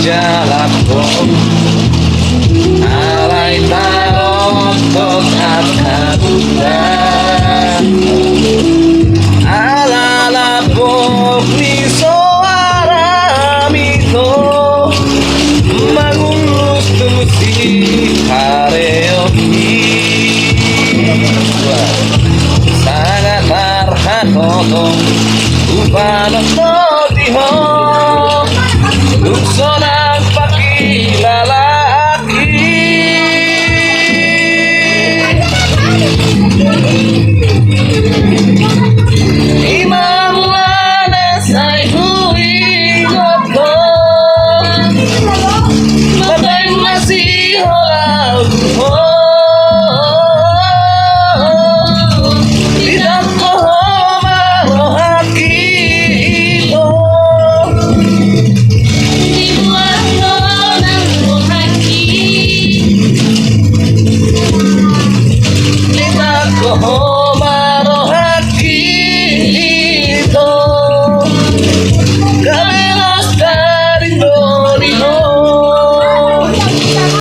jalapko alay tarotok at kabulan alalapok ni soaramito magulus si kareoki sangat tarhatotong upanot no tihong lukso ng pakilalaki imamuanas ay huwigot ko matay masiholaw ko tidak ko marohaki ito oh